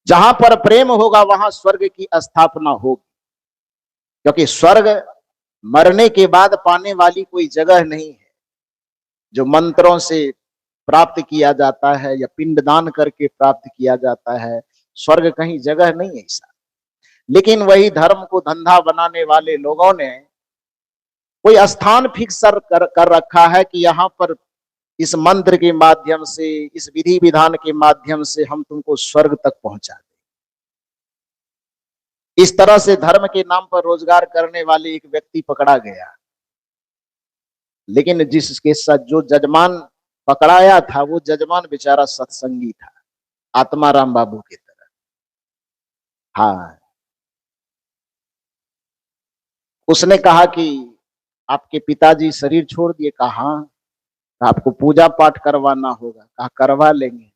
जहां पर प्रेम होगा वहां स्वर्ग की स्थापना होगी, क्योंकि स्वर्ग मरने के बाद पाने वाली कोई जगह नहीं है जो मंत्रों से प्राप्त किया जाता है या पिंडदान करके प्राप्त किया जाता है। स्वर्ग कहीं जगह नहीं है ऐसा। लेकिन वही धर्म को धंधा बनाने वाले लोगों ने कोई स्थान फिक्स कर रखा है कि यहाँ पर इस मंत्र के माध्यम से, इस विधि विधान के माध्यम से हम तुमको स्वर्ग तक पहुंचा दें। इस तरह से धर्म के नाम पर रोजगार करने वाले एक व्यक्ति पकड़ा गया, लेकिन जिसके साथ जो जजमान पकड़ाया था वो जजमान बेचारा सत्संगी था, आत्माराम बाबू की तरह। हाँ, उसने कहा कि आपके पिताजी शरीर छोड़ दिए। कहा आपको पूजा पाठ करवाना होगा। कहा करवा लेंगे।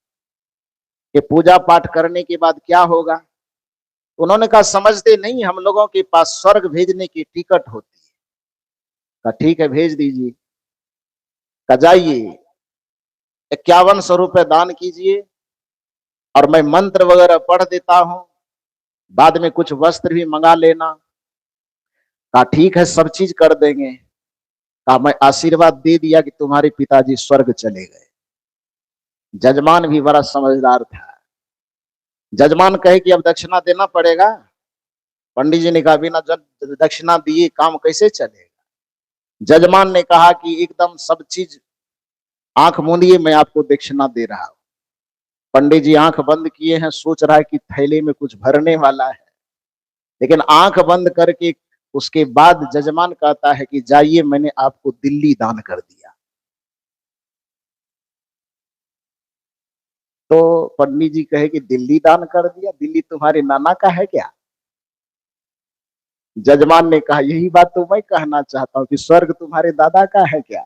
कि पूजा पाठ करने के बाद क्या होगा? उन्होंने कहा समझते नहीं, हम लोगों के पास स्वर्ग भेजने की टिकट होती है। कहा ठीक है भेज दीजिए। कहा जाइए 5100 रुपए दान कीजिए और मैं मंत्र वगैरह पढ़ देता हूं, बाद में कुछ वस्त्र भी मंगा लेना। कहा ठीक है सब चीज कर देंगे। कहा मैं आशीर्वाद दे दिया कि तुम्हारे पिताजी स्वर्ग चले गए। जजमान भी बड़ा समझदार था। जजमान कहे कि अब दक्षिणा देना पड़ेगा। पंडित जी ने कहा बिना दक्षिणा दिए काम कैसे चलेगा? जजमान ने कहा कि एकदम सब चीज आंख मूंदिए, मैं आपको दक्षिणा दे रहा हूं। पंडित जी आंख बंद किए हैं, सोच रहा है कि थैले में कुछ भरने वाला है, लेकिन आंख बंद करके उसके बाद जजमान कहता है कि जाइए मैंने आपको दिल्ली दान कर दिया। तो पंडित जी कहे कि दिल्ली दान कर दिया? दिल्ली तुम्हारे नाना का है क्या? जजमान ने कहा यही बात तो मैं कहना चाहता हूं कि स्वर्ग तुम्हारे दादा का है क्या?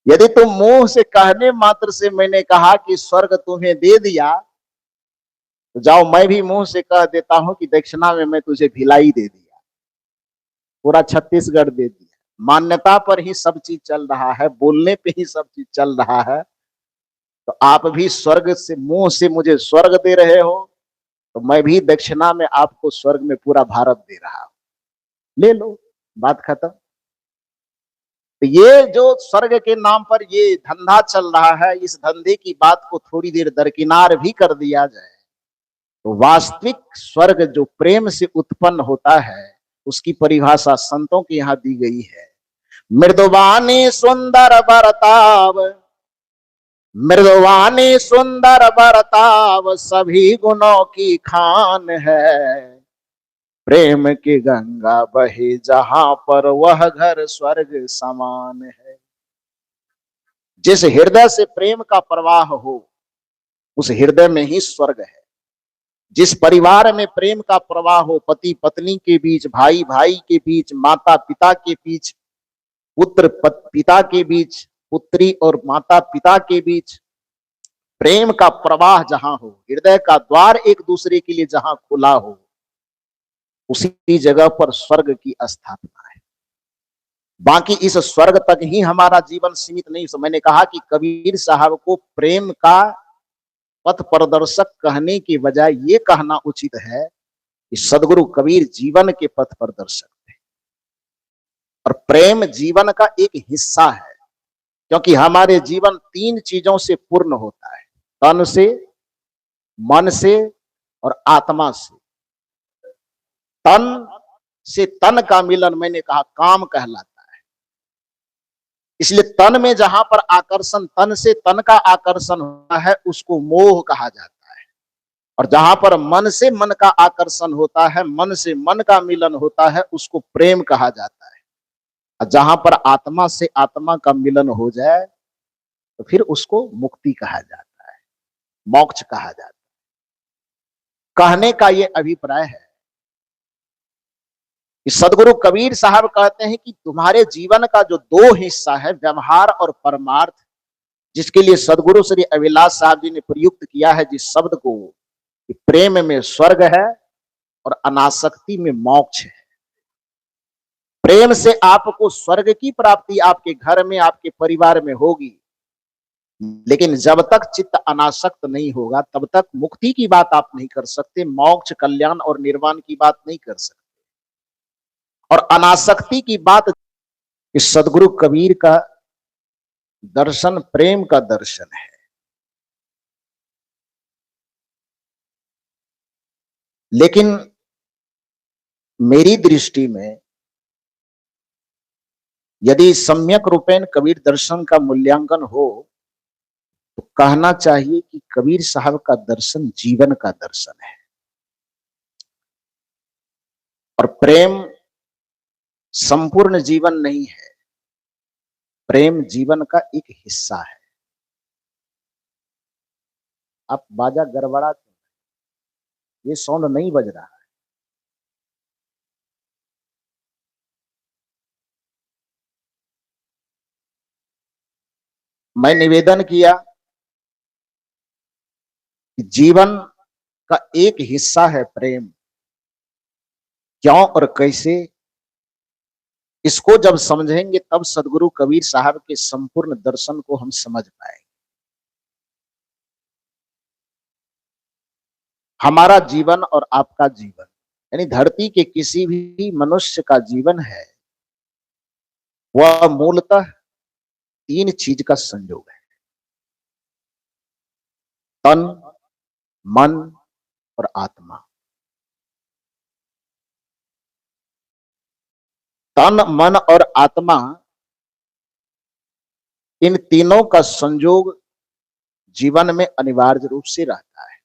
यदि तुम मुंह से कहने मात्र से मैंने कहा कि स्वर्ग तुम्हें दे दिया, तो जाओ मैं भी मुंह से कह देता हूं कि दक्षिणा में मैं तुझे भिलाई दे दिया, पूरा छत्तीसगढ़ दे दिया। मान्यता पर ही सब चीज चल रहा है, बोलने पे ही सब चीज चल रहा है। तो आप भी स्वर्ग से, मुंह से मुझे स्वर्ग दे रहे हो, तो मैं भी दक्षिणा में आपको स्वर्ग में पूरा भारत दे रहा हूं, ले लो, बात खत्म। तो ये जो स्वर्ग के नाम पर ये धंधा चल रहा है, इस धंधे की बात को थोड़ी देर दरकिनार भी कर दिया जाए तो वास्तविक स्वर्ग जो प्रेम से उत्पन्न होता है उसकी परिभाषा संतों के यहाँ दी गई है। मृदुवानी सुंदर बरताव, मृदुवानी सुंदर बरताव सभी गुणों की खान है। प्रेम की गंगा बहे जहां पर वह घर स्वर्ग समान है। जिस हृदय से प्रेम का प्रवाह हो उस हृदय में ही स्वर्ग है। जिस परिवार में प्रेम का प्रवाह हो, पति पत्नी के बीच, भाई भाई के बीच, माता पिता के बीच, पुत्र पिता के बीच, पुत्री और माता पिता के बीच प्रेम का प्रवाह जहां हो, हृदय का द्वार एक दूसरे के लिए जहां खुला हो, उसी जगह पर स्वर्ग की स्थापना है। बाकी इस स्वर्ग तक ही हमारा जीवन सीमित नहीं। मैंने कहा कि कबीर साहब को प्रेम का पथ प्रदर्शक कहने की बजाय ये कहना उचित है कि सदगुरु कबीर जीवन के पथ प्रदर्शक थे। और प्रेम जीवन का एक हिस्सा है, क्योंकि हमारे जीवन 3 चीजों से पूर्ण होता है, तन से, मन से और आत्मा से। तन से तन का मिलन मैंने कहा काम कहलाता है। इसलिए तन में जहां पर आकर्षण, तन से तन का आकर्षण होता है उसको मोह कहा जाता है। और जहां पर मन से मन का आकर्षण होता है, मन से मन का मिलन होता है, उसको प्रेम कहा जाता है। और जहां पर आत्मा से आत्मा का मिलन हो जाए तो फिर उसको मुक्ति कहा जाता है, मोक्ष कहा जाता है। कहने का ये अभिप्राय है कि सदगुरु कबीर साहब कहते हैं कि तुम्हारे जीवन का जो 2 हिस्सा है, व्यवहार और परमार्थ, जिसके लिए सदगुरु श्री अभिलाष साहब जी ने प्रयुक्त किया है जिस शब्द को, कि प्रेम में स्वर्ग है और अनासक्ति में मोक्ष है। प्रेम से आपको स्वर्ग की प्राप्ति आपके घर में, आपके परिवार में होगी, लेकिन जब तक चित्त अनासक्त नहीं होगा तब तक मुक्ति की बात आप नहीं कर सकते, मोक्ष, कल्याण और निर्वाण की बात नहीं कर सकते। और अनासक्ति की बात, इस सदगुरु कबीर का दर्शन प्रेम का दर्शन है। लेकिन मेरी दृष्टि में यदि सम्यक रूपेण कबीर दर्शन का मूल्यांकन हो तो कहना चाहिए कि कबीर साहब का दर्शन जीवन का दर्शन है। और प्रेम संपूर्ण जीवन नहीं है, प्रेम जीवन का एक हिस्सा है। आप बाजा गड़बड़ा, ये साउंड नहीं बज रहा है। मैं निवेदन किया कि जीवन का एक हिस्सा है प्रेम। क्यों और कैसे, इसको जब समझेंगे तब सदगुरु कबीर साहब के संपूर्ण दर्शन को हम समझ पाएंगे। हमारा जीवन और आपका जीवन, यानी धरती के किसी भी मनुष्य का जीवन है, वह मूलतः तीन चीज का संयोग है: तन, मन और आत्मा। तन, मन और आत्मा, इन तीनों का संयोग जीवन में अनिवार्य रूप से रहता है।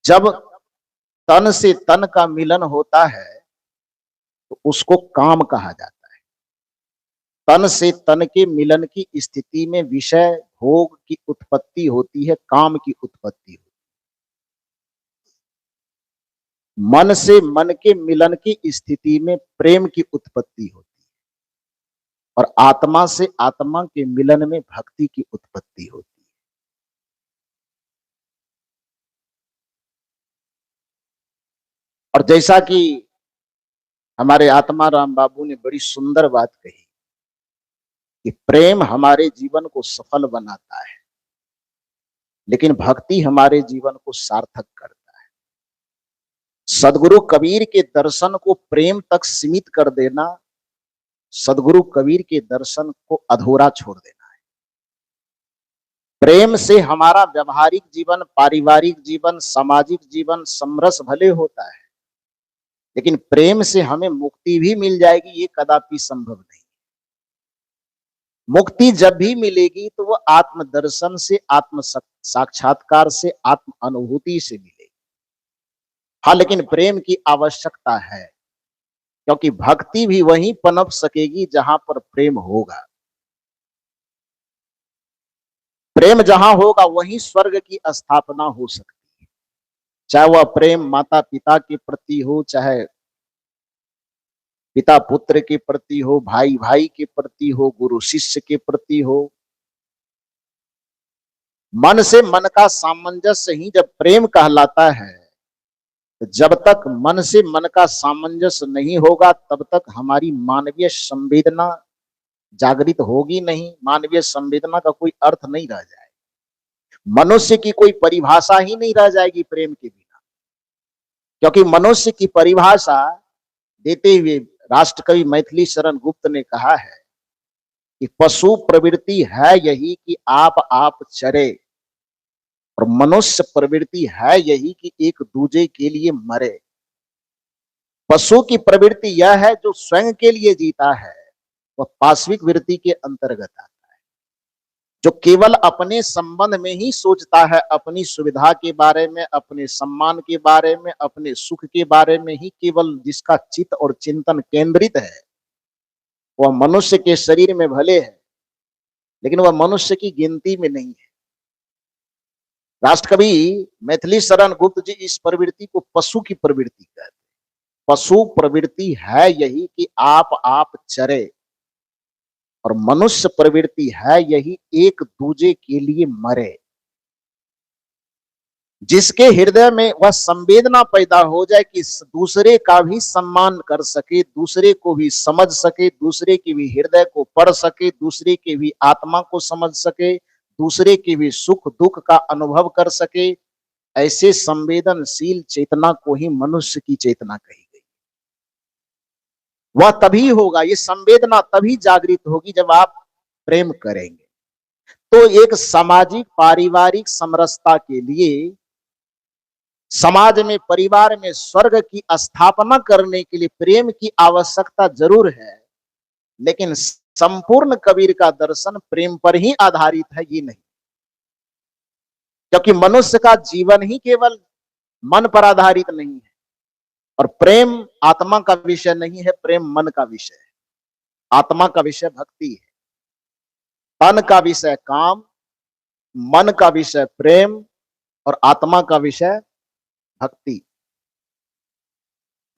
जब तन से तन का मिलन होता है तो उसको काम कहा जाता है। तन से तन के मिलन की स्थिति में विषय भोग की उत्पत्ति होती है, काम की उत्पत्ति होती है। मन से मन के मिलन की स्थिति में प्रेम की उत्पत्ति होती है और आत्मा से आत्मा के मिलन में भक्ति की उत्पत्ति होती है। और जैसा कि हमारे आत्मा राम बाबू ने बड़ी सुंदर बात कही कि प्रेम हमारे जीवन को सफल बनाता है, लेकिन भक्ति हमारे जीवन को सार्थक करता है। सदगुरु कबीर के दर्शन को प्रेम तक सीमित कर देना, सदगुरु कबीर के दर्शन को अधूरा छोड़ देना है। प्रेम से हमारा व्यवहारिक जीवन, पारिवारिक जीवन, सामाजिक जीवन समरस भले होता है, लेकिन प्रेम से हमें मुक्ति भी मिल जाएगी, ये कदापि संभव नहीं। मुक्ति जब भी मिलेगी तो वह आत्म दर्शन से, आत्म साक्षात्कार से, आत्म अनुभूति से मिलेगी। हाँ, लेकिन प्रेम की आवश्यकता है, क्योंकि भक्ति भी वहीं पनप सकेगी जहां पर प्रेम होगा। प्रेम जहां होगा वहीं स्वर्ग की स्थापना हो सकती है। चाहे वह प्रेम माता पिता के प्रति हो, चाहे पिता पुत्र के प्रति हो, भाई भाई के प्रति हो, गुरु शिष्य के प्रति हो। मन से मन का सामंजस्य ही जब प्रेम कहलाता है, तो जब तक मन से मन का सामंजस्य नहीं होगा तब तक हमारी मानवीय संवेदना जागृत होगी नहीं, मानवीय संवेदना का कोई अर्थ नहीं रह जाए, मनुष्य की कोई परिभाषा ही नहीं रह जाएगी प्रेम के बिना। क्योंकि मनुष्य की परिभाषा देते हुए राष्ट्रकवि मैथिली शरण गुप्त ने कहा है कि पशु प्रवृत्ति है यही कि आप चरे, और मनुष्य प्रवृत्ति है यही कि एक दूजे के लिए मरे। पशु की प्रवृत्ति यह है जो स्वयं के लिए जीता है, वह पाश्विक वृत्ति के अंतर्गत आता है। जो केवल अपने संबंध में ही सोचता है, अपनी सुविधा के बारे में, अपने सम्मान के बारे में, अपने सुख के बारे में ही केवल जिसका चित्त और चिंतन केंद्रित है, वह मनुष्य के शरीर में भले है लेकिन वह मनुष्य की गिनती में नहीं है। राष्ट्रकवि मैथिली शरण गुप्त जी इस प्रवृत्ति को पशु की प्रवृत्ति कहते हैं। पशु प्रवृत्ति है यही कि आप चरे, और मनुष्य प्रवृत्ति है यही एक दूजे के लिए मरे। जिसके हृदय में वह संवेदना पैदा हो जाए कि दूसरे का भी सम्मान कर सके, दूसरे को भी समझ सके, दूसरे के भी हृदय को पढ़ सके, दूसरे के भी आत्मा को समझ सके, दूसरे के भी सुख दुख का अनुभव कर सके, ऐसे संवेदनशील चेतना को ही मनुष्य की चेतना कही गई। वह तभी होगा, ये संवेदना तभी जागृत होगी जब आप प्रेम करेंगे। तो एक सामाजिक पारिवारिक समरसता के लिए, समाज में परिवार में स्वर्ग की स्थापना करने के लिए प्रेम की आवश्यकता जरूर है, लेकिन संपूर्ण कबीर का दर्शन प्रेम पर ही आधारित है, ये नहीं। क्योंकि मनुष्य का जीवन ही केवल मन पर आधारित नहीं है, और प्रेम आत्मा का विषय नहीं है, प्रेम मन का विषय है। आत्मा का विषय भक्ति है, तन का विषय काम, मन का विषय प्रेम, और आत्मा का विषय भक्ति।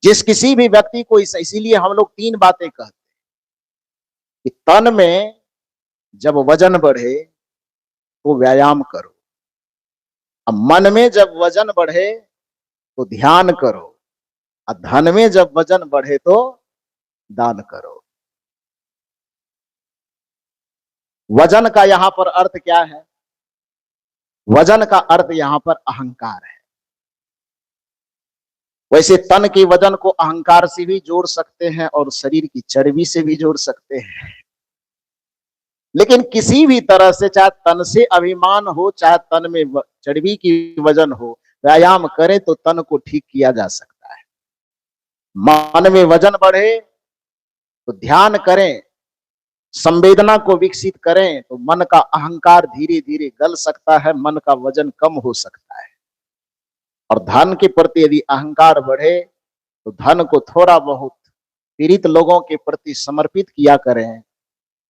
जिस किसी भी व्यक्ति को, इसीलिए हम लोग तीन बातें कहते हैं कि तन में जब वजन बढ़े तो व्यायाम करो, अब मन में जब वजन बढ़े तो ध्यान करो, और धन में जब वजन बढ़े तो दान करो। वजन का यहां पर अर्थ क्या है? वजन का अर्थ यहां पर अहंकार है। वैसे तन के वजन को अहंकार से भी जोड़ सकते हैं और शरीर की चर्बी से भी जोड़ सकते हैं, लेकिन किसी भी तरह से, चाहे तन से अभिमान हो, चाहे तन में चर्बी की वजन हो, व्यायाम करें तो तन को ठीक किया जा सकता है। मन में वजन बढ़े तो ध्यान करें, संवेदना को विकसित करें तो मन का अहंकार धीरे धीरे गल सकता है, मन का वजन कम हो सकता है। और धन के प्रति यदि अहंकार बढ़े तो धन को थोड़ा बहुत पीड़ित लोगों के प्रति समर्पित किया करें।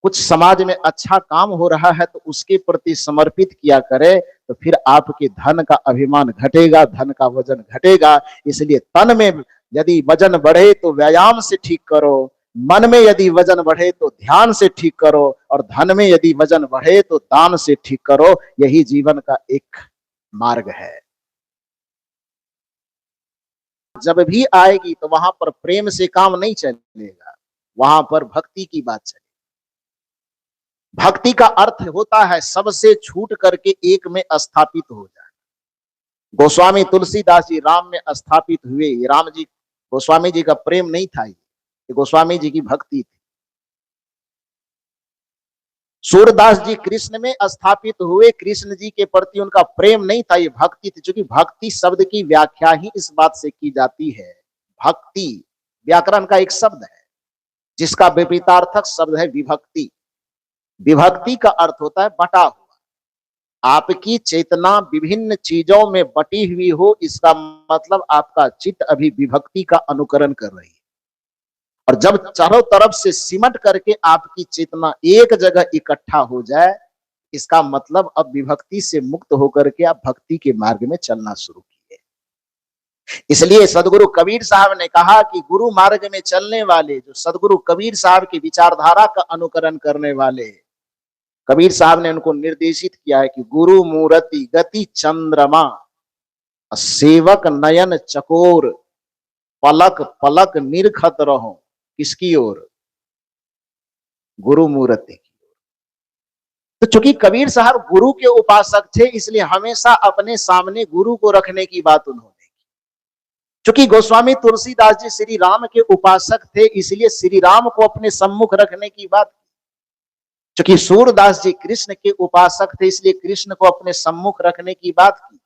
कुछ समाज में अच्छा काम हो रहा है तो उसके प्रति समर्पित किया करें, तो फिर आपके धन का अभिमान घटेगा, धन का वजन घटेगा। इसलिए तन में यदि वजन बढ़े तो व्यायाम से ठीक करो, मन में यदि वजन बढ़े तो ध्यान से ठीक करो, और धन में यदि वजन बढ़े तो दान से ठीक करो। यही जीवन का एक मार्ग है। जब भी आएगी तो वहां पर प्रेम से काम नहीं चलेगा, वहां पर भक्ति की बात चलेगी। भक्ति का अर्थ होता है सबसे छूट करके एक में स्थापित हो जाए। गोस्वामी तुलसीदास जी राम में स्थापित हुए। राम जी, गोस्वामी जी का प्रेम नहीं था, ये गोस्वामी जी की भक्ति थी। सूरदास जी कृष्ण में स्थापित हुए, कृष्ण जी के प्रति उनका प्रेम नहीं था, ये भक्ति थी। क्योंकि भक्ति शब्द की व्याख्या ही इस बात से की जाती है। भक्ति व्याकरण का एक शब्द है जिसका विपरीतार्थक शब्द है विभक्ति। विभक्ति का अर्थ होता है बटा हुआ। आपकी चेतना विभिन्न चीजों में बटी हुई हो, इसका मतलब आपका चित्त अभी विभक्ति का अनुकरण कर रही है। और जब चारों तरफ से सिमट करके आपकी चेतना एक जगह इकट्ठा हो जाए, इसका मतलब अब विभक्ति से मुक्त होकर के आप भक्ति के मार्ग में चलना शुरू किए। इसलिए सदगुरु कबीर साहब ने कहा कि गुरु मार्ग में चलने वाले, जो सदगुरु कबीर साहब की विचारधारा का अनुकरण करने वाले, कबीर साहब ने उनको निर्देशित किया है कि गुरु मूर्ति गति चंद्रमा, सेवक नयन चकोर, पलक पलक निरखत रहो। किसकी ओर? गुरु मूर्ति की ओर। तो चूंकि कबीर साहब गुरु के उपासक थे, इसलिए हमेशा अपने सामने गुरु को रखने की बात उन्होंने की। चूंकि गोस्वामी तुलसीदास जी श्री राम के उपासक थे, इसलिए श्री राम को अपने सम्मुख रखने की बात। चूंकि सूरदास जी कृष्ण के उपासक थे, इसलिए कृष्ण को अपने सम्मुख रखने की बात की।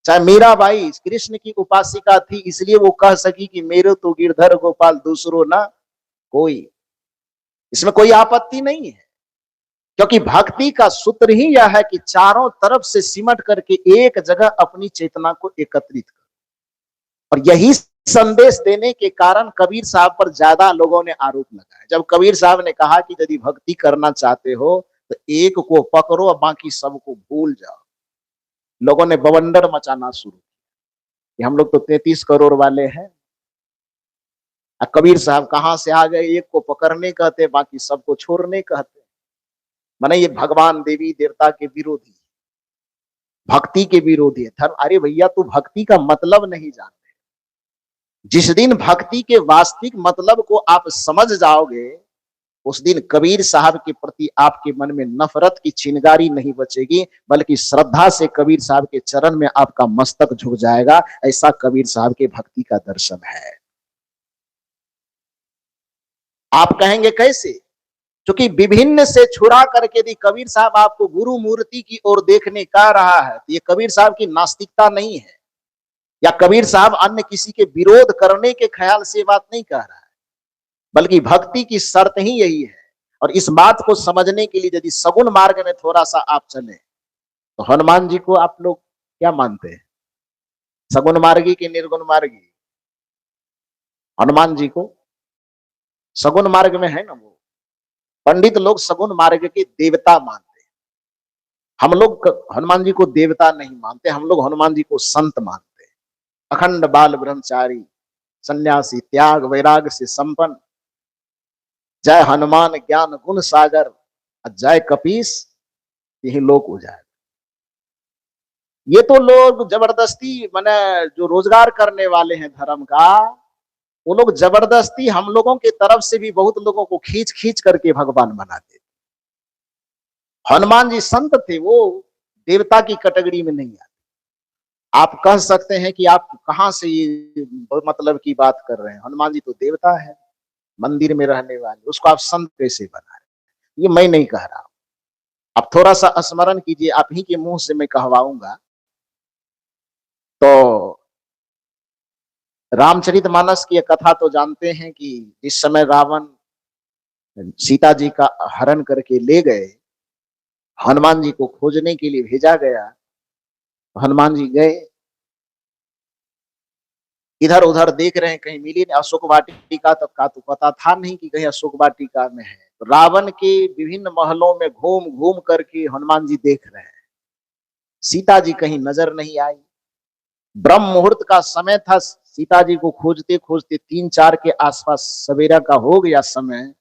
चाहे मीराबाई कृष्ण की उपासिका थी, इसलिए वो कह सकी कि मेरे तो गिरधर गोपाल दूसरो ना कोई। इसमें कोई आपत्ति नहीं है, क्योंकि भक्ति का सूत्र ही यह है कि चारों तरफ से सिमट करके एक जगह अपनी चेतना को एकत्रित करो। और यही संदेश देने के कारण कबीर साहब पर ज्यादा लोगों ने आरोप लगाया। जब कबीर साहब ने कहा कि यदि भक्ति करना चाहते हो तो एक को पकड़ो और बाकी सबको भूल जाओ, लोगों ने बवंडर मचाना शुरू किया। हम लोग तो 33 करोड़ वाले हैं, कबीर साहब कहां से आ गए? एक को पकड़ने कहते, बाकी सबको छोड़ने कहते। माने ये भगवान देवी देवता के विरोधी। भक्ति के विरोधी है धर्म। अरे भैया, तू भक्ति का मतलब नहीं जानते। जिस दिन भक्ति के वास्तविक मतलब को आप समझ जाओगे, उस दिन कबीर साहब के प्रति आपके मन में नफरत की चिंगारी नहीं बचेगी, बल्कि श्रद्धा से कबीर साहब के चरण में आपका मस्तक झुक जाएगा। ऐसा कबीर साहब के भक्ति का दर्शन है। आप कहेंगे कैसे? क्योंकि विभिन्न से छुड़ा करके यदि कबीर साहब आपको गुरु मूर्ति की ओर देखने कह रहा है, तो ये कबीर साहब की नास्तिकता नहीं है, या कबीर साहब अन्य किसी के विरोध करने के ख्याल से बात नहीं कह रहा है, बल्कि भक्ति की शर्त ही यही है। और इस बात को समझने के लिए यदि सगुण मार्ग में थोड़ा सा आप चले, तो हनुमान जी को आप लोग क्या मानते हैं? सगुण मार्गी की निर्गुण मार्गी? हनुमान जी को सगुण मार्ग में है ना वो। पंडित लोग सगुण मार्ग के देवता मानते हैं। हम लोग हनुमान जी को देवता नहीं मानते, हम लोग हनुमान जी को संत मानते हैं। अखंड बाल ब्रह्मचारी, सन्यासी, त्याग वैराग से संपन्न, जय हनुमान ज्ञान गुण सागर, जय कपीस यही लोक उजागर। ये तो लोग जबरदस्ती, माने जो रोजगार करने वाले हैं धर्म का, वो लोग जबरदस्ती हम लोगों के तरफ से भी बहुत लोगों को खींच खींच करके भगवान बनाते। हनुमान जी संत थे, वो देवता की कैटेगरी में नहीं आते। आप कह सकते हैं कि आप कहां से ये मतलब की बात कर रहे हैं, हनुमान जी तो देवता है, मंदिर में रहने वाले, उसको आप संत कैसे बना रहे? ये मैं नहीं कह रहा हूं। आप थोड़ा सा स्मरण कीजिए, आप ही के मुंह से मैं कहवाऊंगा। तो रामचरितमानस की कथा तो जानते हैं कि जिस समय रावण सीता जी का हरण करके ले गए, हनुमान जी को खोजने के लिए भेजा गया। हनुमान जी गए, इधर उधर देख रहे हैं, कहीं मिली नहीं। अशोक वाटिका तक का तो पता था नहीं कि कहीं अशोक वाटिका में है। तो रावण के विभिन्न महलों में घूम घूम करके हनुमान जी देख रहे हैं, सीता जी कहीं नजर नहीं आई। ब्रह्म मुहूर्त का समय था, सीता जी को खोजते खोजते 3-4 के आसपास सवेरा का हो गया समय।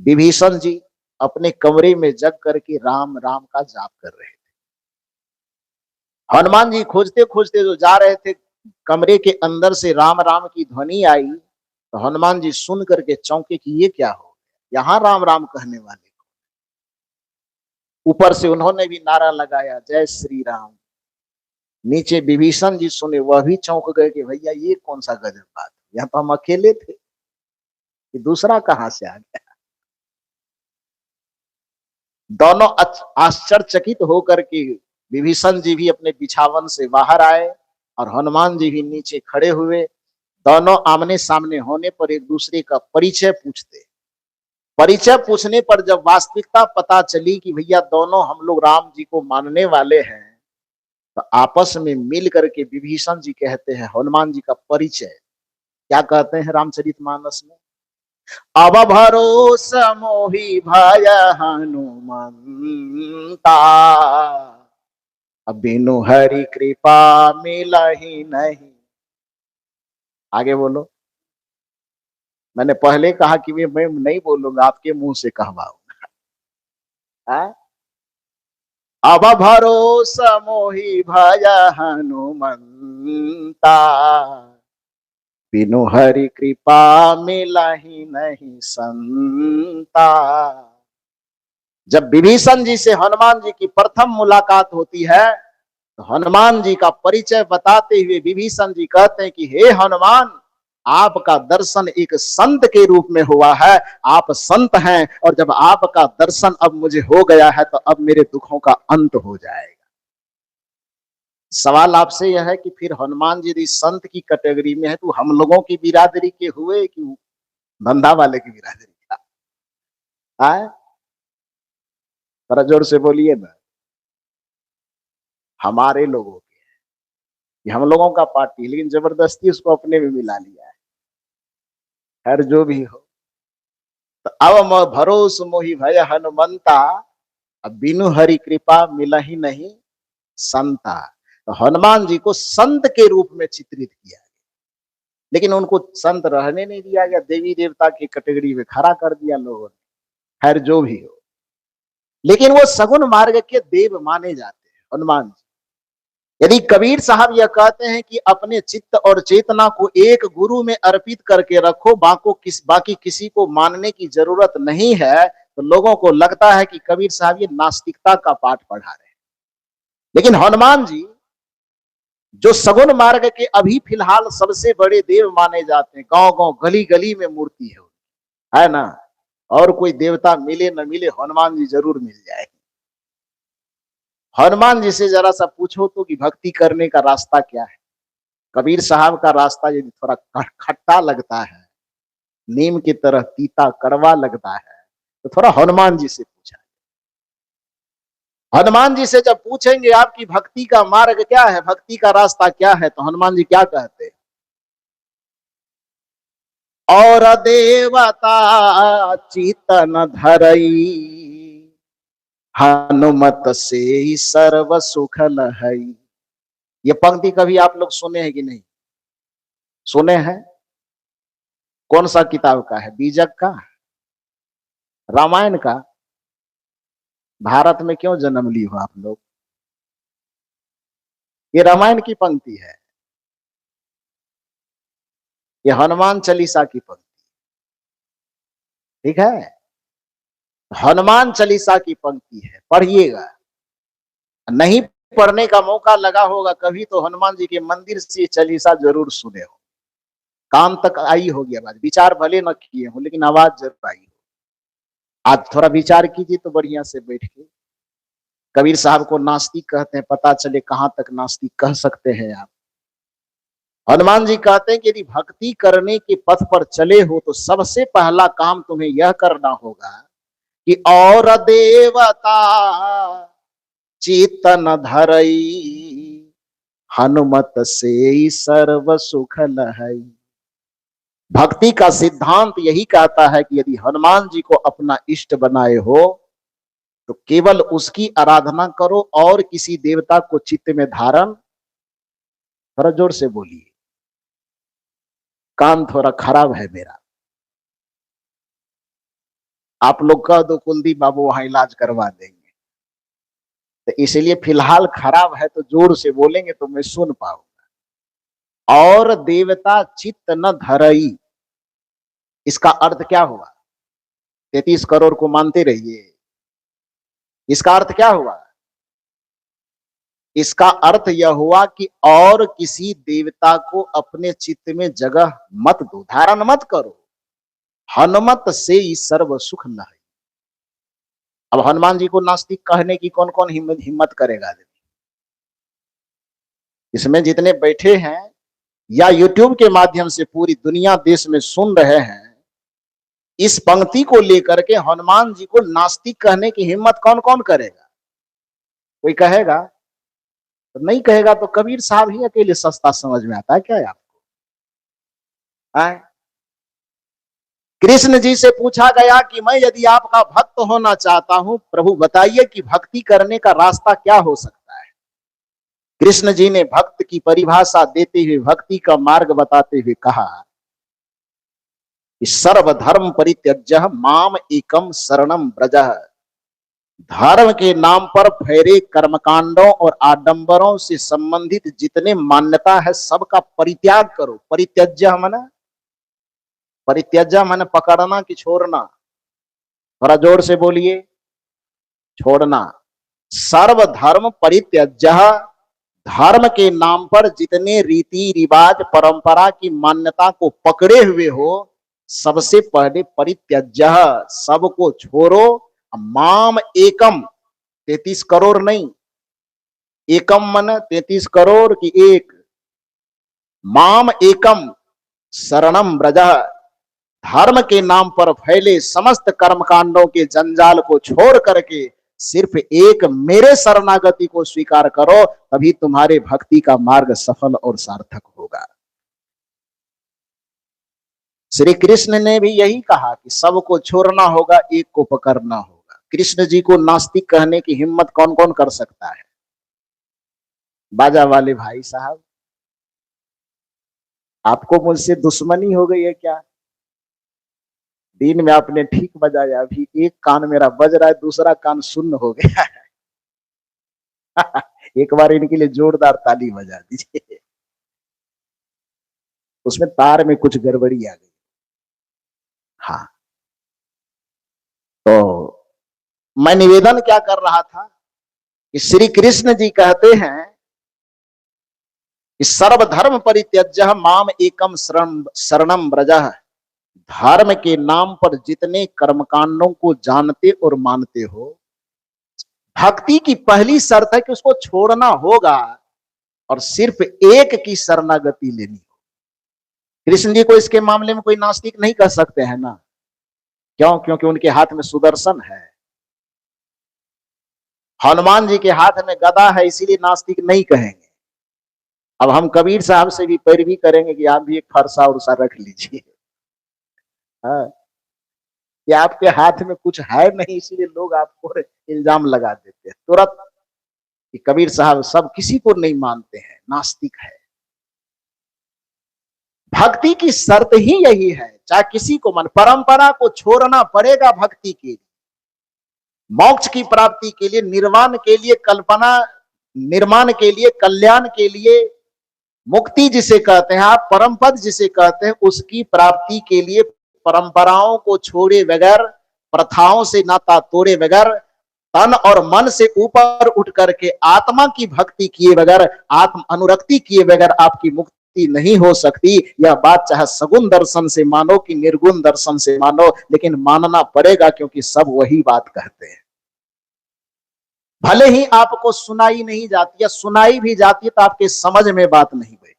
विभीषण जी अपने कमरे में जग करके राम राम का जाप कर रहे थे। हनुमान जी खोजते खोजते जो जा रहे थे, कमरे के अंदर से राम राम की ध्वनि आई। तो हनुमान जी सुन करके चौंके कि ये क्या हो, यहां राम राम कहने वाले। ऊपर से उन्होंने भी नारा लगाया, जय श्री राम। नीचे विभीषण जी सुने, वह भी चौंक गए कि भैया ये कौन सा गजब बात, यहाँ तो हम अकेले थे, कि दूसरा कहां से आ गया। दोनों आश्चर्यचकित होकर के विभीषण जी भी अपने बिछावन से बाहर आए और हनुमान जी भी नीचे खड़े हुए। दोनों आमने सामने होने पर एक दूसरे का परिचय पूछते। परिचय पूछने पर जब वास्तविकता पता चली कि भैया दोनों हम लोग राम जी को मानने वाले हैं, तो आपस में मिल करके विभीषण जी कहते हैं हनुमान जी का परिचय। क्या कहते हैं रामचरितमानस में? अब भरोसा मोहि भय हनुमंता, अब बिनु हरि कृपा मिलहि नहीं। आगे बोलो। मैंने पहले कहा कि मैं नहीं बोलूंगा, आपके मुंह से कहवाऊंगा। अब भरोसा मोहि भय हनुमंता, बिनु हरि कृपा मिलहि नहीं संता। जब विभीषण जी से हनुमान जी की प्रथम मुलाकात होती है, तो हनुमान जी का परिचय बताते हुए विभीषण जी कहते हैं कि हे हनुमान, आपका दर्शन एक संत के रूप में हुआ है, आप संत हैं, और जब आपका दर्शन अब मुझे हो गया है, तो अब मेरे दुखों का अंत हो जाएगा। सवाल आपसे यह है कि फिर हनुमान जी यदि संत की कैटेगरी में है, तो हम लोगों की बिरादरी के हुए कि धंधा वाले की बिरादरी का? आए थोड़ा जोर से बोलिए ना। हमारे लोगों के, ये हम लोगों का पार्टी, लेकिन जबरदस्ती उसको अपने में मिला लिया है। खैर जो भी हो, तो अब भरोस मोहि भय हनुमंता, अब बिनु हरि कृपा मिलहि नहीं संता। तो हनुमान जी को संत के रूप में चित्रित किया, लेकिन उनको संत रहने नहीं दिया गया, देवी देवता की कैटेगरी में खड़ा कर दिया लोगों ने। खैर जो भी हो, लेकिन वो सगुन मार्ग के देव माने जाते हैं। हनुमान जी। यदि कबीर साहब यह कहते हैं कि अपने चित्त और चेतना को एक गुरु में अर्पित करके रखो, बाकी किसी को मानने की जरूरत नहीं है, तो लोगों को लगता है कि कबीर साहब ये नास्तिकता का पाठ पढ़ा रहे हैं। लेकिन हनुमान जी जो सगुन मार्ग के अभी फिलहाल सबसे बड़े देव माने जाते हैं, गांव गांव गली गली में मूर्ति है ना, और कोई देवता मिले न मिले हनुमान जी जरूर मिल जाए। हनुमान जी से जरा सा पूछो तो कि भक्ति करने का रास्ता क्या है। कबीर साहब का रास्ता यदि थोड़ा खट्टा लगता है, नीम की तरह तीता कड़वा लगता है, तो थोड़ा हनुमान जी से पूछा। हनुमान जी से जब पूछेंगे आपकी भक्ति का मार्ग क्या है, भक्ति का रास्ता क्या है, तो हनुमान जी क्या कहते हैं? और देवता चितन धरई, हनुमत से ही सर्व सुख लहई। ये पंक्ति कभी आप लोग सुने हैं कि नहीं? सुने हैं? कौन सा किताब का है? बीजक का, रामायण का? भारत में क्यों जन्म ली हो आप लोग? ये रामायण की पंक्ति है, ये हनुमान चालीसा की पंक्ति, ठीक है? हनुमान चालीसा की पंक्ति है, पढ़िएगा। नहीं पढ़ने का मौका लगा होगा कभी तो हनुमान जी के मंदिर से चालीसा जरूर सुने हो, कान तक आई होगी आवाज। विचार भले न किए हो लेकिन आवाज जरूर आई हो। आज थोड़ा विचार कीजिए तो बढ़िया से बैठ के। कबीर साहब को नास्तिक कहते हैं, पता चले कहां तक नास्तिक कह सकते हैं आप। हनुमान जी कहते हैं कि यदि भक्ति करने के पथ पर चले हो तो सबसे पहला काम तुम्हें यह करना होगा कि और देवता चेतन धरई, हनुमत से ही सर्व सुख लहई। भक्ति का सिद्धांत यही कहता है कि यदि हनुमान जी को अपना इष्ट बनाए हो तो केवल उसकी आराधना करो और किसी देवता को चित्त में धारण। थोड़ा जोर से बोलिए, कान थोड़ा खराब है मेरा। आप लोग कह दो कुलदीप बाबू वहां इलाज करवा देंगे, तो इसलिए फिलहाल खराब है तो जोर से बोलेंगे तो मैं सुन पाऊंगा। और देवता चित्त न धरई, इसका अर्थ क्या हुआ? 33 करोड़ को मानते रहिए। इसका अर्थ क्या हुआ? इसका अर्थ यह हुआ कि और किसी देवता को अपने चित्त में जगह मत दो, धारण मत करो। हनुमत से ही सर्व सुख लहई। अब हनुमान जी को नास्तिक कहने की कौन कौन हिम्मत करेगा? इसमें जितने बैठे हैं या यूट्यूब के माध्यम से पूरी दुनिया देश में सुन रहे हैं, इस पंक्ति को लेकर के हनुमान जी को नास्तिक कहने की हिम्मत कौन कौन करेगा? कोई कहेगा? तो नहीं कहेगा तो कबीर साहब ही अकेले सस्ता समझ में आता है क्या आपको? कृष्ण जी से पूछा गया कि मैं यदि आपका भक्त होना चाहता हूं, प्रभु बताइए कि भक्ति करने का रास्ता क्या हो सकता है। कृष्ण जी ने भक्त की परिभाषा देते हुए, भक्ति का मार्ग बताते हुए कहा कि सर्वधर्म परित्यज्य माम एकम शरणम ब्रजः। धर्म के नाम पर फैरे कर्मकांडों और आडंबरों से संबंधित जितने मान्यता है सबका परित्याग करो। परित्यज्य माने, परित्यज्य माने पकड़ना कि छोड़ना? थोड़ा जोर से बोलिए, छोड़ना। सर्वधर्म परित्यज्य, धर्म के नाम पर जितने रीति रिवाज परंपरा की मान्यता को पकड़े हुए हो, सबसे पहले परित्यज्य, सबको छोड़ो। माम एकम, 33 करोड़ नहीं, एकम मन 33 करोड़ की एक। माम एकम शरणम ब्रजः, धर्म के नाम पर फैले समस्त कर्मकांडों के जंजाल को छोड़ करके सिर्फ एक मेरे शरणागति को स्वीकार करो, तभी तुम्हारे भक्ति का मार्ग सफल और सार्थक होगा। श्री कृष्ण ने भी यही कहा कि सबको छोड़ना होगा, एक को पकड़ना होगा। कृष्ण जी को नास्तिक कहने की हिम्मत कौन कौन कर सकता है? बाजा वाले भाई साहब, आपको मुझसे दुश्मनी हो गई है क्या? दिन में आपने ठीक बजाया, अभी एक कान मेरा बज रहा है, दूसरा कान सुन्न हो गया है। एक बार इनके लिए जोरदार ताली बजा दीजिए। उसमें तार में कुछ गड़बड़ी आ गई। हाँ, तो मैं निवेदन क्या कर रहा था कि श्री कृष्ण जी कहते हैं कि सर्वधर्म परित्यज्य माम एकम शरणम व्रजः। धर्म के नाम पर जितने कर्मकांडों को जानते और मानते हो, भक्ति की पहली शर्त है कि उसको छोड़ना होगा और सिर्फ एक की शरणागति लेनी हो। कृष्ण जी को इसके मामले में कोई नास्तिक नहीं कह सकते हैं ना। क्यों? क्योंकि उनके हाथ में सुदर्शन है। हनुमान जी के हाथ में गदा है, इसीलिए नास्तिक नहीं कहेंगे। अब हम कबीर साहब से भी पैरवी करेंगे कि आप भी एक फरसा उर्सा रख लीजिए। हाँ, कि आपके हाथ में कुछ है नहीं, इसीलिए लोग आपको इल्जाम लगा देते हैं तुरंत कि कबीर साहब सब किसी को नहीं मानते हैं, नास्तिक है। भक्ति की शर्त ही यही है, चाहे किसी को मन, परंपरा को छोड़ना पड़ेगा भक्ति के लिए, मोक्ष की प्राप्ति के लिए, निर्वाण के लिए, कल्पना निर्माण के लिए, कल्याण के लिए, मुक्ति जिसे कहते हैं आप, परम पद जिसे कहते हैं, उसकी प्राप्ति के लिए परंपराओं को छोड़े बगैर, प्रथाओं से नाता तोड़े बगैर, तन और मन से ऊपर उठ करके आत्मा की भक्ति किए बगैर, आत्म अनुरक्ति किए बगैर आपकी मुक्ति नहीं हो सकती। यह बात चाहे सगुण दर्शन से मानो कि निर्गुण दर्शन से मानो, लेकिन मानना पड़ेगा, क्योंकि सब वही बात कहते हैं। भले ही आपको सुनाई नहीं जाती या सुनाई भी जाती है तो आपके समझ में बात नहीं बैठती।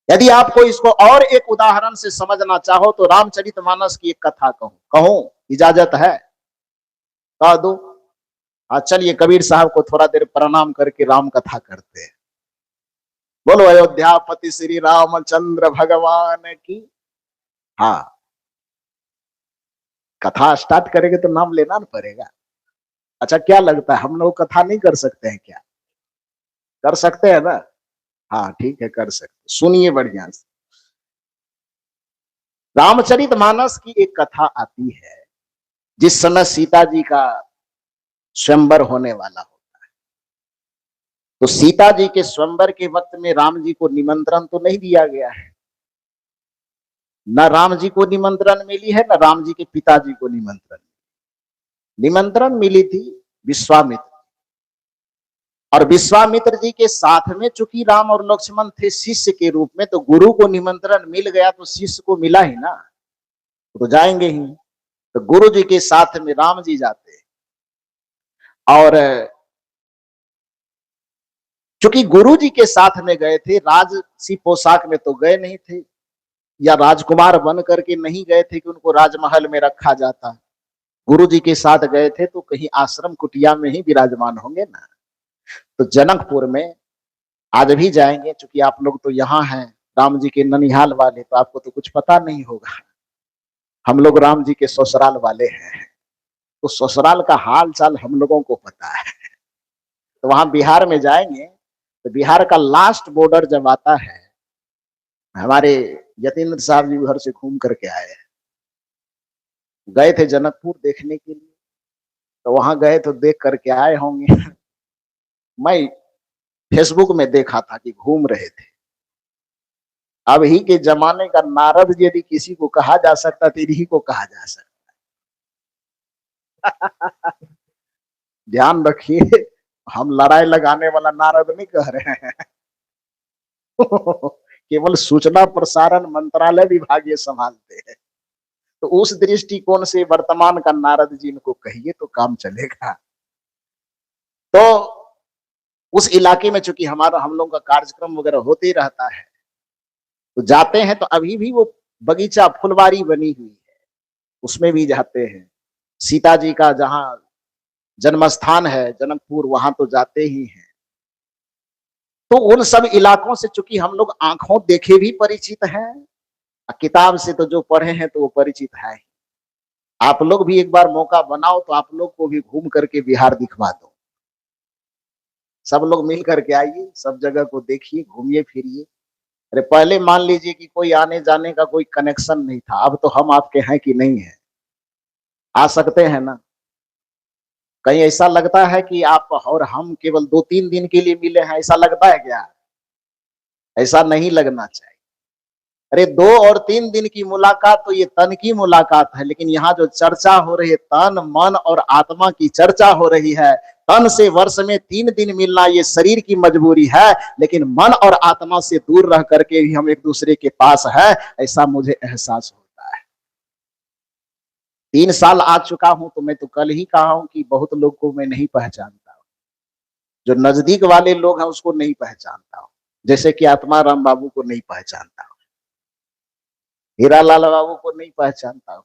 यदि आपको इसको और एक उदाहरण से समझना चाहो तो रामचरितमानस की एक कथा कहूं, इजाजत है? कह दो। चलिए कबीर साहब को थोड़ा देर प्रणाम करके राम कथा करते हैं। बोलो अयोध्यापति श्री रामचंद्र भगवान की। हाँ, कथा स्टार्ट करेंगे तो नाम लेना ना पड़ेगा। अच्छा, क्या लगता है हम लोग कथा नहीं कर सकते हैं क्या? कर सकते हैं ना? हाँ ठीक है, कर सकते। सुनिए बढ़िया से। रामचरितमानस की एक कथा आती है जिस समय सीता जी का स्वयंवर होने वाला होता है। तो सीता जी के स्वयंवर के वक्त में राम जी को निमंत्रण तो नहीं दिया गया है। न राम जी को निमंत्रण मिली है, न राम जी के पिताजी को निमंत्रण मिली थी विश्वामित्र। और विश्वामित्र जी के साथ में चूंकि राम और लक्ष्मण थे शिष्य के रूप में, तो गुरु को निमंत्रण मिल गया तो शिष्य को मिला ही ना, तो जाएंगे ही। तो गुरु जी के साथ में राम जी जाते हैं। और चूंकि गुरु जी के साथ में गए थे, राजसी पोशाक में तो गए नहीं थे, या राजकुमार बन करके नहीं गए थे कि उनको राजमहल में रखा जाता। गुरु जी के साथ गए थे तो कहीं आश्रम कुटिया में ही विराजमान होंगे ना। तो जनकपुर में आज भी जाएंगे, चूंकि आप लोग तो यहाँ हैं राम जी के ननिहाल वाले, तो आपको तो कुछ पता नहीं होगा। हम लोग राम जी के ससुराल वाले हैं, तो ससुराल का हाल चाल हम लोगों को पता है। तो वहां बिहार में जाएंगे तो बिहार का लास्ट बॉर्डर जब आता है, हमारे यतीन्द्र साहब जी घर से घूम करके आए हैं, गए थे जनकपुर देखने के लिए। तो वहां गए तो देख करके आए होंगे। मैं फेसबुक में देखा था कि घूम रहे थे। अब ही के जमाने का नारद यदि किसी को कहा जा सकता तो इन्हीं को कहा जा सकता। ध्यान रखिए, हम लड़ाई लगाने वाला नारद नहीं कह रहे हैं। केवल सूचना प्रसारण मंत्रालय विभाग ये संभालते हैं। तो उस दृष्टिकोण से वर्तमान का नारद जी इनको कहिए तो काम चलेगा। तो उस इलाके में चूंकि हम लोगों का कार्यक्रम वगैरह होते ही रहता है, तो जाते हैं। तो अभी भी वो बगीचा फुलवारी बनी हुई है, उसमें भी जाते हैं। सीता जी का जहाँ जन्म स्थान है जनकपुर, वहां तो जाते ही हैं। तो उन सब इलाकों से चूंकि हम लोग आंखों देखे भी परिचित हैं, किताब से तो जो पढ़े हैं तो वो परिचित है। आप लोग भी एक बार मौका बनाओ तो आप लोग को भी घूम करके बिहार दिखवा दो। सब लोग मिल करके आइए, सब जगह को देखिए, घूमिए फिरिए। अरे पहले मान लीजिए कि कोई आने जाने का कोई कनेक्शन नहीं था, अब तो हम आपके हैं कि नहीं है, आ सकते हैं ना। कहीं ऐसा लगता है कि आप और हम केवल 2-3 दिन के लिए मिले हैं, ऐसा लगता है क्या? ऐसा नहीं लगना चाहिए। अरे 2 और 3 दिन की मुलाकात तो ये तन की मुलाकात है, लेकिन यहाँ जो चर्चा हो रही है, तन, मन और आत्मा की चर्चा हो रही है। तन से वर्ष में 3 दिन मिलना ये शरीर की मजबूरी है, लेकिन मन और आत्मा से दूर रह करके भी हम एक दूसरे के पास है, ऐसा मुझे एहसास होता है। 3 साल आ चुका हूं, तो मैं तो कल ही कहा हूं कि बहुत लोग को मैं नहीं पहचानता। जो नजदीक वाले लोग हैं उसको नहीं पहचानता हूं, जैसे कि आत्माराम बाबू को नहीं पहचानता हूं, हीरालाल बाबू को नहीं पहचानता हूं,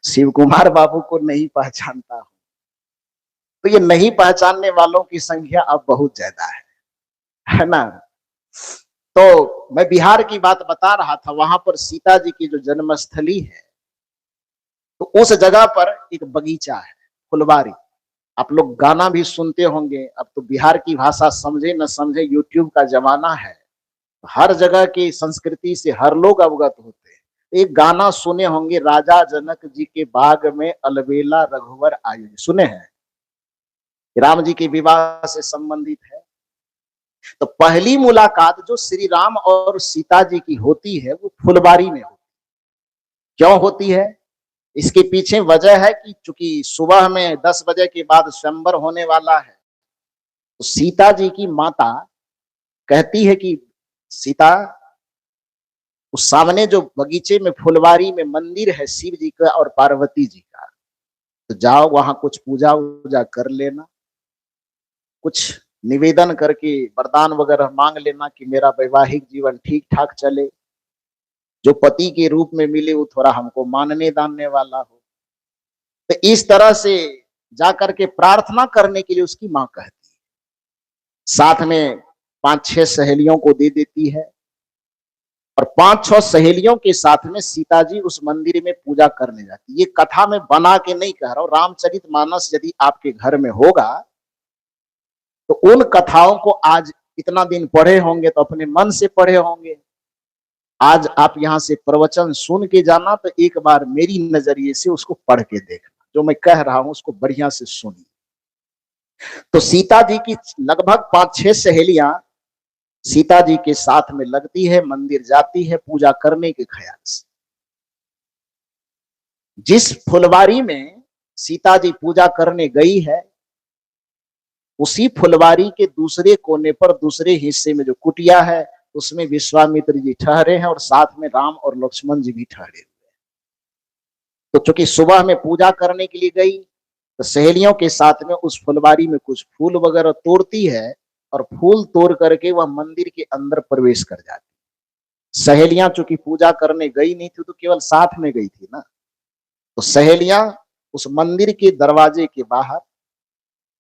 शिव कुमार बाबू को नहीं पहचानता हूं। तो ये नहीं पहचानने वालों की संख्या अब बहुत ज्यादा है ना। तो मैं बिहार की बात बता रहा था, वहां पर सीता जी की जो जन्मस्थली है, तो उस जगह पर एक बगीचा है, फुलवारी। आप लोग गाना भी सुनते होंगे। अब तो बिहार की भाषा समझे न समझे, यूट्यूब का जमाना है, हर जगह की संस्कृति से हर लोग अवगत होते हैं। एक गाना सुने होंगे, राजा जनक जी के बाग में अलबेला रघुवर आयु, सुने हैं? राम जी के विवाह से संबंधित है। तो पहली मुलाकात जो श्री राम और सीता जी की होती है वो फुलवारी में होती है। क्यों होती है? इसके पीछे वजह है कि चूंकि सुबह में 10 बजे के बाद स्वयंवर होने वाला है, तो सीता जी की माता कहती है कि सीता, उस सामने जो बगीचे में फुलवारी में मंदिर है शिव जी का और पार्वती जी का, तो जाओ वहां कुछ पूजा वूजा कर लेना, कुछ निवेदन करके वरदान वगैरह मांग लेना कि मेरा वैवाहिक जीवन ठीक ठाक चले, जो पति के रूप में मिले वो थोड़ा हमको मानने दानने वाला हो। तो इस तरह से जाकर के प्रार्थना करने के लिए उसकी मां कहती है। साथ में 5-6 सहेलियों को दे देती है, और 5-6 सहेलियों के साथ में सीता जी उस मंदिर में पूजा करने जाती। ये कथा में बना के नहीं कह रहा हूं, रामचरितमानस यदि आपके घर में होगा तो उन कथाओं को आज इतना दिन पढ़े होंगे तो अपने मन से पढ़े होंगे। आज आप यहां से प्रवचन सुन के जाना, तो एक बार मेरी नजरिए से उसको पढ़ के देखना, जो मैं कह रहा हूं उसको बढ़िया से सुनिए। तो सीता जी की लगभग 5-6 सहेलियां सीता जी के साथ में लगती है, मंदिर जाती है पूजा करने के ख्याल से। जिस फुलवारी में सीता जी पूजा करने गई है, उसी फुलवारी के दूसरे कोने पर दूसरे हिस्से में जो कुटिया है, उसमें विश्वामित्र जी ठहरे हैं और साथ में राम और लक्ष्मण जी भी ठहरे हुए हैं। तो चूंकि सुबह में पूजा करने के लिए गई, तो सहेलियों के साथ में उस फुलवारी में कुछ फूल वगैरह तोड़ती है, और फूल तोड़ करके वह मंदिर के अंदर प्रवेश कर जाती। सहेलियां चूंकि पूजा करने गई नहीं थी, तो केवल साथ में गई थी ना, तो सहेलियां उस मंदिर के दरवाजे के बाहर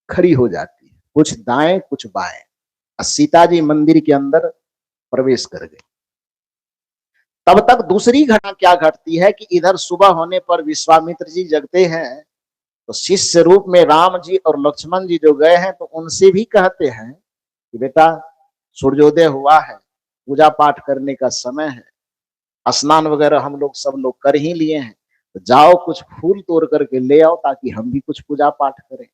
खड़ी हो जाती है, कुछ दाएं कुछ बाएं। सीता जी मंदिर के अंदर प्रवेश कर गई। तब तक दूसरी घटना क्या घटती है कि इधर सुबह होने पर विश्वामित्र जी जगते हैं, तो शिष्य रूप में राम जी और लक्ष्मण जी जो गए हैं, तो उनसे भी कहते हैं कि बेटा सूर्योदय हुआ है, पूजा पाठ करने का समय है, स्नान वगैरह हम लोग सब लोग कर ही लिए हैं, तो जाओ कुछ फूल तोड़ करके ले आओ ताकि हम भी कुछ पूजा पाठ करें।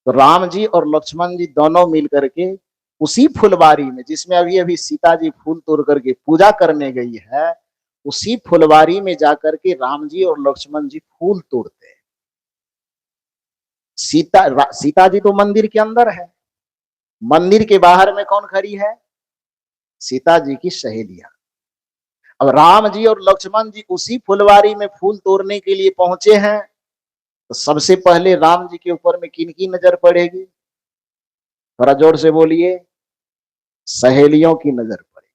तो राम जी और लक्ष्मण जी दोनों मिल करके उसी फुलवारी में, जिसमें अभी अभी सीता जी फूल तोड़ करके पूजा करने गई है, उसी फुलवारी में जाकर के राम जी और लक्ष्मण जी फूल तोड़ते हैं। सीता जी तो मंदिर के अंदर है, मंदिर के बाहर में कौन खड़ी है? सीता जी की सहेलियां। अब राम जी और लक्ष्मण जी उसी फुलवारी में फूल तोड़ने के लिए पहुंचे हैं, तो सबसे पहले राम जी के ऊपर में किन की नजर पड़ेगी? थोड़ा जोर से बोलिए। सहेलियों की नजर पड़ी।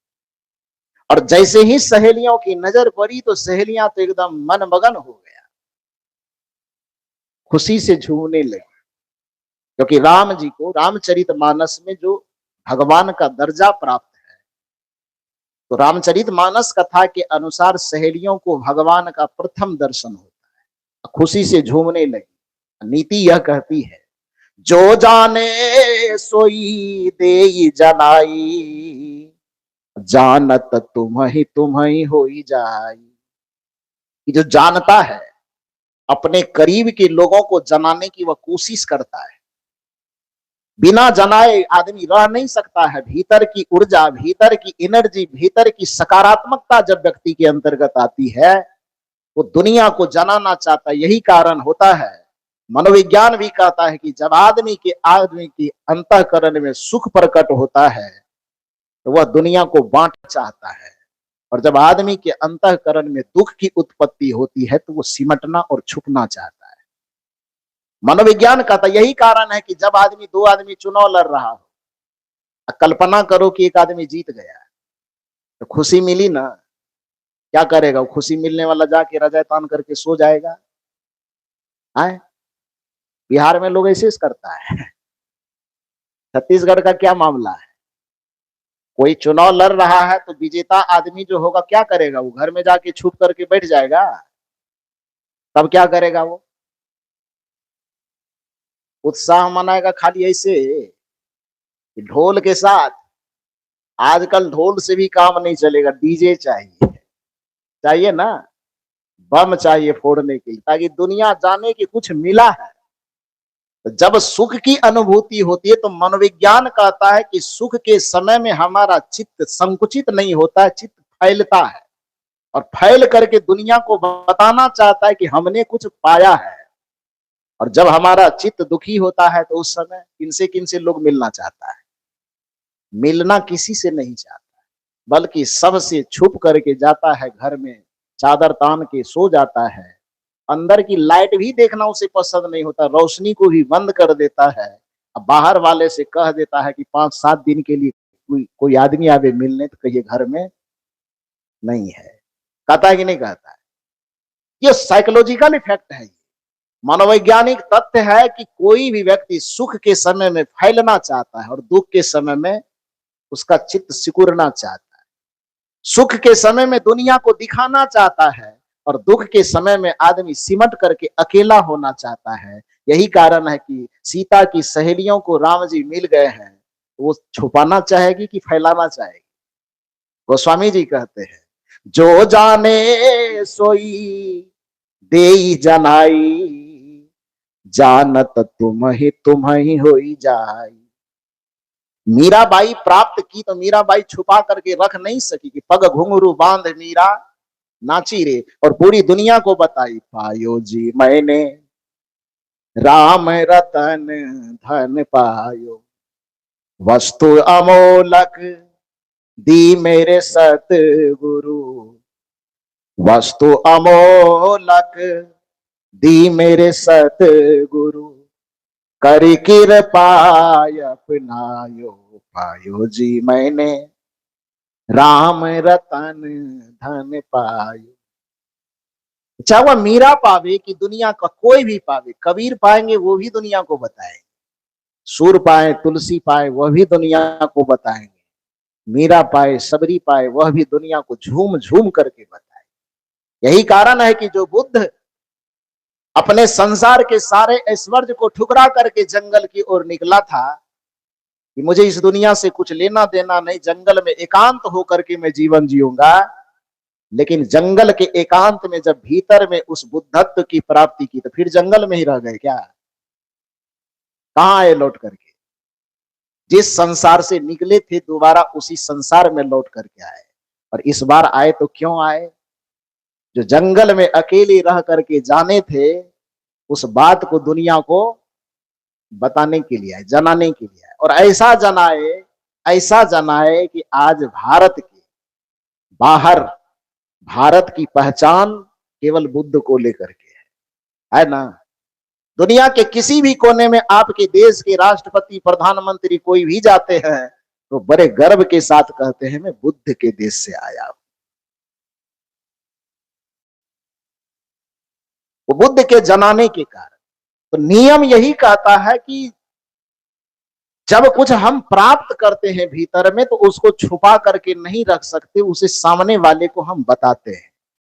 और जैसे ही सहेलियों की नजर पड़ी, तो सहेलियां तो एकदम मनमगन हो गया, खुशी से झूमने लगी, क्योंकि राम जी को रामचरितमानस में जो भगवान का दर्जा प्राप्त है, तो रामचरितमानस कथा के अनुसार सहेलियों को भगवान का प्रथम दर्शन होता है। खुशी से झूमने लगी। नीति यह कहती है, जो जाने सोई देई जनाई, जानत तुम ही हो जाई। जो जानता है अपने करीब के लोगों को जनाने की वह कोशिश करता है। बिना जनाए आदमी रह नहीं सकता है। भीतर की ऊर्जा, भीतर की एनर्जी, भीतर की सकारात्मकता जब व्यक्ति के अंतर्गत आती है, वो दुनिया को जनाना चाहता है। यही कारण होता है, मनोविज्ञान भी कहता है कि जब आदमी की अंतःकरण में सुख प्रकट होता है तो वह दुनिया को बांट चाहता है, और जब आदमी के अंतःकरण में दुख की उत्पत्ति होती है तो वो सिमटना और छुपना चाहता है। मनोविज्ञान कहता है यही कारण है कि जब दो आदमी चुनाव लड़ रहा हो, कल्पना करो कि एक आदमी जीत गया तो खुशी मिली ना, क्या करेगा वो खुशी मिलने वाला? जाके रजाई तान करके सो जाएगा। आए बिहार में लोग ऐसे करता है। छत्तीसगढ़ का क्या मामला है? कोई चुनाव लड़ रहा है तो विजेता आदमी जो होगा क्या करेगा? वो घर में जाके छुप करके बैठ जाएगा। तब क्या करेगा? वो उत्साह मनाएगा खाली ऐसे ढोल के साथ। आजकल ढोल से भी काम नहीं चलेगा, डीजे चाहिए, चाहिए ना, बम चाहिए फोड़ने के लिए, ताकि दुनिया जाने कि कुछ मिला है। तो जब सुख की अनुभूति होती है तो मनोविज्ञान कहता है कि सुख के समय में हमारा चित्त संकुचित नहीं होता है, चित्त फैलता है और फैल करके दुनिया को बताना चाहता है कि हमने कुछ पाया है। और जब हमारा चित्त दुखी होता है तो उस समय किनसे लोग मिलना चाहता है? मिलना किसी से नहीं चाहता, बल्कि सबसे छुप करके जाता है, घर में चादर तान के सो जाता है। अंदर की लाइट भी देखना उसे पसंद नहीं होता, रोशनी को भी बंद कर देता है। अब बाहर वाले से कह देता है कि 5-7 दिन के लिए कोई आदमी आवे मिलने, तो कहिए घर में नहीं है। कहता है कि नहीं कहता है? ये साइकोलॉजिकल इफेक्ट है, मनोवैज्ञानिक तथ्य है कि कोई भी व्यक्ति सुख के समय में फैलना चाहता है और दुख के समय में उसका चित्त सिकुड़ना चाहता है। सुख के समय में दुनिया को दिखाना चाहता है और दुख के समय में आदमी सिमट करके अकेला होना चाहता है। यही कारण है कि सीता की सहेलियों को राम जी मिल गए हैं, वो छुपाना चाहेगी कि फैलाना चाहेगी? गोस्वामी जी कहते हैं, जो जाने सोई देई जनाई, जानत तुम ही होई जाई। मीराबाई प्राप्त की तो मीराबाई छुपा करके रख नहीं सकी कि पग घुंघरू बांध मीरा नाची रे, और पूरी दुनिया को बताई, पायो जी मैंने राम रतन धन पायो, वस्तु अमोलक दी मेरे सतगुरु, वस्तु अमोलक दी मेरे सतगुरु, कर कृपा अपनायो, पायो जी मैंने राम रतन धन पायो। चाहे वह मीरा पावे कि दुनिया का कोई भी पावे, कबीर पाएंगे वो भी दुनिया को बताएंगे, सूर पाए तुलसी पाए वह भी दुनिया को बताएंगे, मीरा पाए सबरी पाए वह भी दुनिया को झूम झूम करके बताए। यही कारण है कि जो बुद्ध अपने संसार के सारे ऐश्वर्य को ठुकरा करके जंगल की ओर निकला था कि मुझे इस दुनिया से कुछ लेना देना नहीं, जंगल में एकांत होकर के मैं जीवन जीऊंगा। लेकिन जंगल के एकांत में जब भीतर में उस बुद्धत्व की प्राप्ति की तो फिर जंगल में ही रह गए क्या? कहां आए लौट करके? जिस संसार से निकले थे दोबारा उसी संसार में लौट करके आए। और इस बार आए तो क्यों आए? जो जंगल में अकेले रह करके जाने थे, उस बात को दुनिया को बताने के लिए आए, जनाने के लिए आए। और ऐसा जनाए कि आज भारत के बाहर भारत की पहचान केवल बुद्ध को लेकर के है ना? दुनिया के किसी भी कोने में आपके देश के राष्ट्रपति, प्रधानमंत्री कोई भी जाते हैं तो बड़े गर्व के साथ कहते हैं मैं बुद्ध के देश से आया हूं। वो बुद्ध के जनाने के कारण। तो नियम यही कहता है कि जब कुछ हम प्राप्त करते हैं भीतर में तो उसको छुपा करके नहीं रख सकते, उसे सामने वाले को हम बताते हैं।